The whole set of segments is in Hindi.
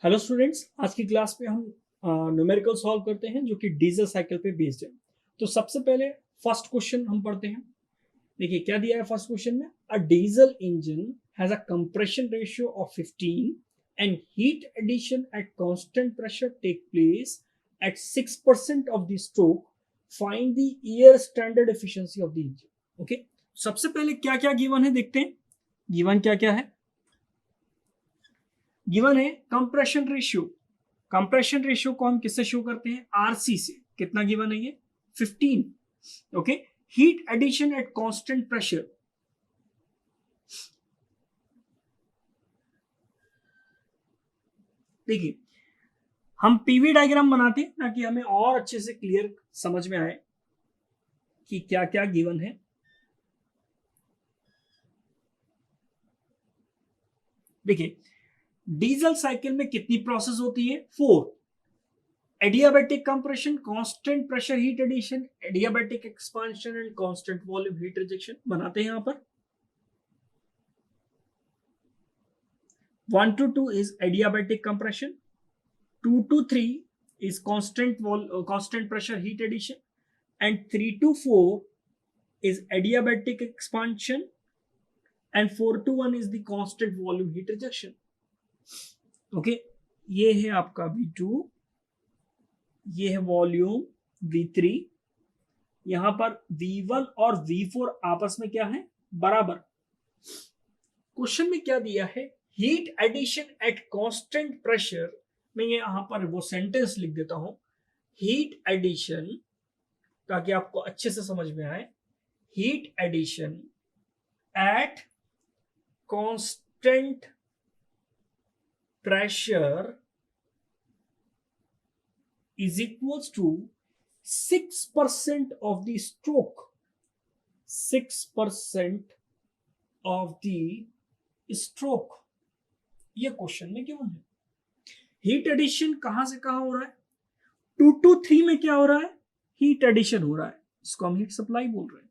हेलो स्टूडेंट्स, आज की क्लास में हम न्यूमेरिकल सॉल्व करते हैं जो कि डीजल साइकिल पे बेस्ड है। तो सबसे पहले फर्स्ट क्वेश्चन हम पढ़ते हैं। देखिए क्या दिया है फर्स्ट क्वेश्चन में। A diesel engine has a compression ratio of 15 and heat addition at constant pressure take place at 6% of the stroke. Find the air standard efficiency of the engine. Okay, सबसे पहले क्या क्या गिवन है देखते हैं। गिवन क्या क्या है। गिवन है कंप्रेशन रेशियो। कंप्रेशन रेशियो को हम किससे शो करते हैं? आरसी से। कितना गिवन है ये? 15। Okay, heat addition at constant pressure. देखिए हम पीवी डायग्राम बनाते हैं ताकि हमें और अच्छे से क्लियर समझ में आए कि क्या क्या गिवन है। देखिए डीजल साइकिल में कितनी प्रोसेस होती है? 4। Adiabatic compression, constant pressure heat addition, adiabatic expansion and constant volume heat rejection बनाते हैं यहां पर। 1 to 2 is adiabatic compression, 2 to 3 is constant pressure heat addition, and 3 to 4 is adiabatic expansion, and 4 to 1 is the constant volume heat rejection. Okay, ये है आपका V2, ये है वॉल्यूम V3। यहां पर V1 और V4 आपस में क्या है? बराबर। क्वेश्चन में क्या दिया है? Heat addition at constant pressure. मैं ये यहां पर वो सेंटेंस लिख देता हूं, हीट एडिशन, ताकि आपको अच्छे से समझ में आए। Heat addition at constant pressure is equals to 6% of the stroke. 6% of the stroke, ये क्वेश्चन में क्यों है? हीट एडिशन कहां से कहां हो रहा है? 2 to 3 में क्या हो रहा है? हीट एडिशन हो रहा है, इसको हम हीट सप्लाई बोल रहे हैं।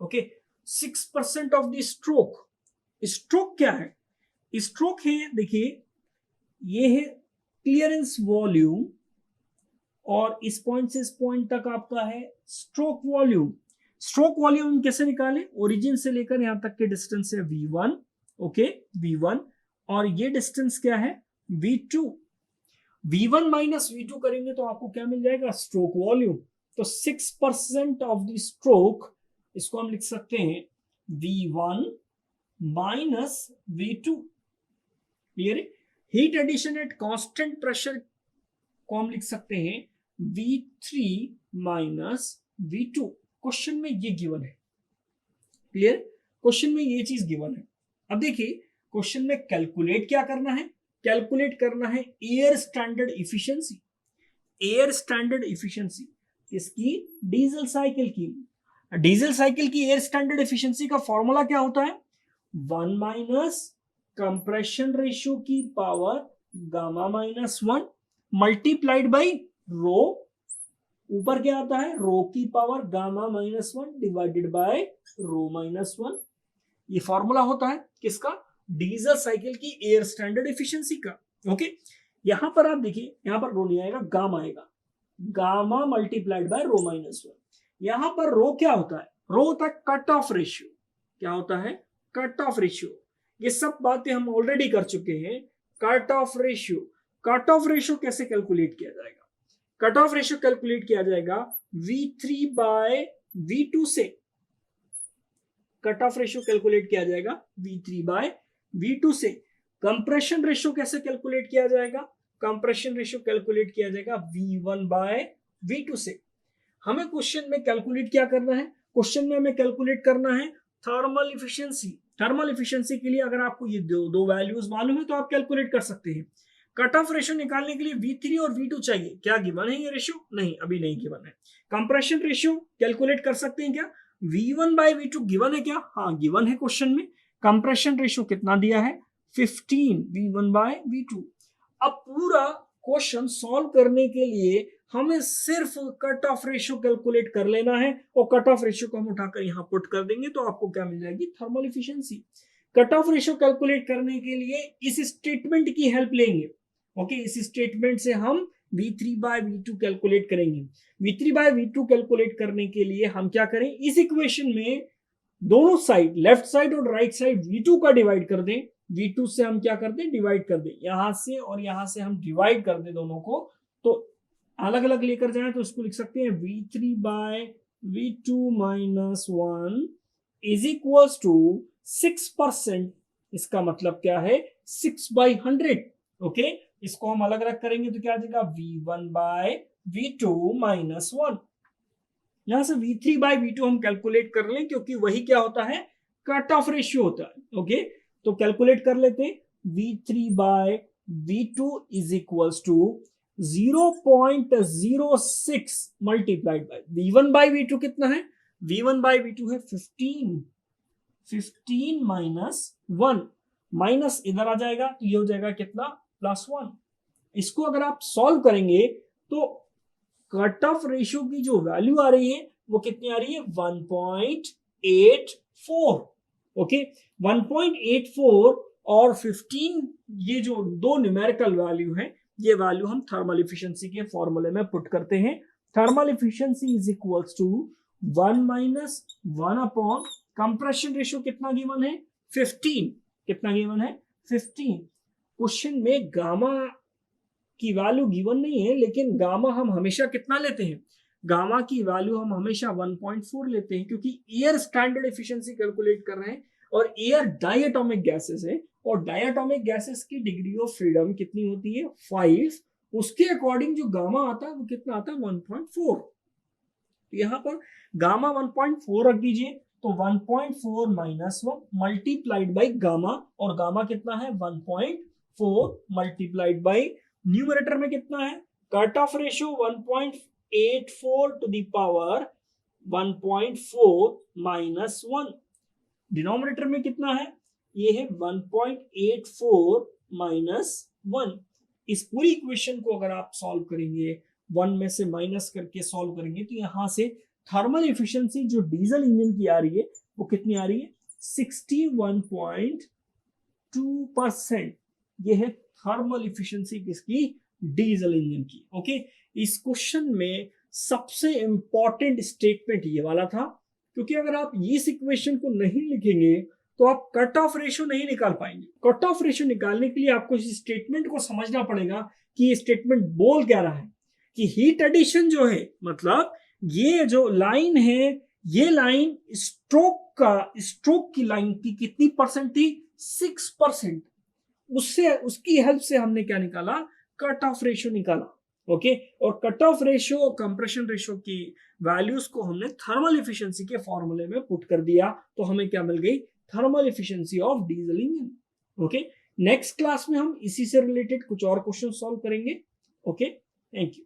Okay, 6% of the stroke. Stroke क्या है? स्ट्रोक है, देखिए ये है क्लियरेंस वॉल्यूम, और इस पॉइंट से इस पॉइंट तक आपका है स्ट्रोक वॉल्यूम। स्ट्रोक वॉल्यूम कैसे निकाले? ओरिजिन से लेकर यहां तक के डिस्टेंस है V1। ओके, V1, और ये डिस्टेंस क्या है? V2। V1 माइनस V2 करेंगे तो आपको क्या मिल जाएगा? Stroke volume. तो 6% ऑफ द स्ट्रोक, इसको हम लिख सकते हैं V1 माइनस V2। क्लियर है? Heat addition at constant pressure को हम लिख सकते हैं V3 माइनस V2। क्वेश्चन में ये गिवन है। क्लियर? क्वेश्चन में ये चीज गिवन है। अब देखिए क्वेश्चन में कैलकुलेट क्या करना है? कैलकुलेट करना है air standard efficiency. Air standard efficiency इसकी? डीजल साइकिल की। डीजल साइकिल की एयर स्टैंडर्ड इफिशिएंसी का फॉर्मूला क्या होता है? 1 माइनस कंप्रेशन रेशियो की power gamma minus 1 multiplied by rho. ऊपर क्या आता है? रो की power gamma minus 1 divided by rho minus 1। ये फॉर्मूला होता है किसका? डीजल साइकिल की एयर स्टैंडर्ड एफिशिएंसी का। ओके, यहां पर आप देखिए, यहां पर रो नहीं आएगा, गामा आएगा। Gamma multiplied by rho minus 1। यहां पर रो क्या होता है? रो होता है कट ऑफ रेशियो। क्या होता है? Cut off ratio. ये सब बातें हम ऑलरेडी कर चुके हैं। Cut off ratio, cut off ratio कैसे कैलकुलेट किया जाएगा? कट ऑफ रेशियो कैलकुलेट किया जाएगा V3 बाय V2 से। कट ऑफ रेशियो कैलकुलेट किया जाएगा V3 बाय V2 से। कंप्रेशन रेशियो कैसे कैलकुलेट किया जाएगा? कंप्रेशन रेशियो कैलकुलेट किया जाएगा V1 बाय V2 से। हमें क्वेश्चन में कैलकुलेट क्या करना है? क्वेश्चन में हमें कैलकुलेट करना है थर्मल इफिशिएंसी। थर्मल इफिशिएंसी के लिए अगर आपको ये दो वैल्यूज मालूम है तो आप कैलकुलेट कर सकते हैं। कट ऑफ रेशियो निकालने के लिए V3 और V2 चाहिए। क्या गिवन है ये रेशियो? नहीं, अभी नहीं गिवन है। कंप्रेशन रेशियो कैलकुलेट कर सकते हैं क्या? V1 बाय V2 गिवन है क्या? हाँ गिवन है क्वेश्चन में। कंप्रेशन रेशियो कितना दिया है? 15 V1 बाय V2। अब पूरा क्वेश्चन सॉल्व करने के लिए हमें सिर्फ कट ऑफ रेशियो कैलकुलेट कर लेना है, और कट ऑफ रेशियो को हम उठाकर यहां पुट कर देंगे तो आपको क्या मिल जाएगी? Thermal efficiency. Cut off ratio calculate करने के लिए इस स्टेटमेंट की हेल्प लेंगे। ओके, इस स्टेटमेंट से हम V3 बाय V2 कैलकुलेट करेंगे। V3 बाय V2 कैलकुलेट करने के लिए हम क्या करें, इस इक्वेशन में दोनों साइड, लेफ्ट साइड और राइट साइड V2 का डिवाइड कर दें। V2 से हम क्या कर दें, डिवाइड कर दें, यहां से और यहां से हम डिवाइड कर दें दोनों को। तो अलग अलग लेकर जाए तो इसको लिख सकते हैं V3 by V2 minus 1 is equals to 6%। इसका मतलब क्या है, 6/100। ओके, इसको हम अलग अलग करेंगे तो क्या आ जाएगा, V1 बाय V2 माइनस 1। यहां से V3 बाय V2 हम कैलकुलेट कर लें, क्योंकि वही क्या होता है, कट ऑफ रेशियो होता है। ओके, तो कैलकुलेट कर लेते हैं। V3 by V2 is equals to 0.06 multiplied by V1 by V2 कितना है, V1 बाय V2 है 15 माइनस 1, माइनस इधर आ जाएगा तो ये हो जाएगा कितना, +1। इसको अगर आप सॉल्व करेंगे तो कट ऑफ रेशियो की जो वैल्यू आ रही है वो कितनी आ रही है, 1.84। ओके, 1.84 और 15, ये जो दो न्यूमेरिकल वैल्यू है, ये वैल्यू हम थर्मल इफिशिएंसी के फॉर्मूले में पुट करते हैं। Thermal efficiency is equals to 1 minus 1 upon compression ratio कितना गिवन है, 15। कितना गिवन है, 15। क्वेश्चन में गामा की वैल्यू गिवन नहीं है, लेकिन गामा हम हमेशा कितना लेते हैं, गामा की वैल्यू हम हमेशा 1.4 लेते हैं, क्योंकि एयर स्टैंडर्ड एफिशिएंसी कैलकुलेट कर रहे हैं और एयर डायटोमिक गैसेस है, और डायटोमिक गैसेस की डिग्री ऑफ फ्रीडम कितनी होती है, 5। उसके अकॉर्डिंग जो गामा आता है वो कितना आता है, 1.4। तो यहां पर गामा 1.4 रख दीजिए, तो 1.4 माइनस 1 मल्टीप्लाइड बाई गामा, और गामा कितना है, 1.4 मल्टीप्लाइड बाई न्यूमरेटर में कितना है, cut off ratio 1.84 to the power 1.4 minus 1। Denominator में कितना है, ये है 1.84 माइनस 1। इस पूरी इक्वेशन को अगर आप सॉल्व करेंगे, 1 में से माइनस करके सॉल्व करेंगे, तो यहां से थर्मल एफिशिएंसी जो डीजल इंजन की आ रही है वो कितनी आ रही है, 61.2%। ये है थर्मल इफिशिएंसी किसकी, डीजल इंजन की। ओके, इस क्वेश्चन में सबसे इंपॉर्टेंट स्टेटमेंट ये वाला था, क्योंकि अगर आप इस इक्वेशन को नहीं लिखेंगे तो आप कट ऑफ रेशियो नहीं निकाल पाएंगे। कट ऑफ रेशियो निकालने के लिए आपको इस स्टेटमेंट को समझना पड़ेगा कि ये स्टेटमेंट बोल क्या रहा है, कि हीट एडिशन जो है, मतलब ये जो लाइन है, ये लाइन स्ट्रोक की लाइन की कितनी परसेंट थी, 6%। उससे उसकी हेल्प से हमने क्या निकाला, कट ऑफ रेशियो निकाला। ओके, और कट ऑफ रेशियो और कंप्रेशन रेशियो की वैल्यूज को हमने थर्मल एफिशिएंसी के फॉर्मूले में पुट कर दिया, तो हमें क्या मिल गई, thermal efficiency of diesel engine. Okay, next class में हम इसी से रिलेटेड कुछ और क्वेश्चन सॉल्व करेंगे। Okay, thank you.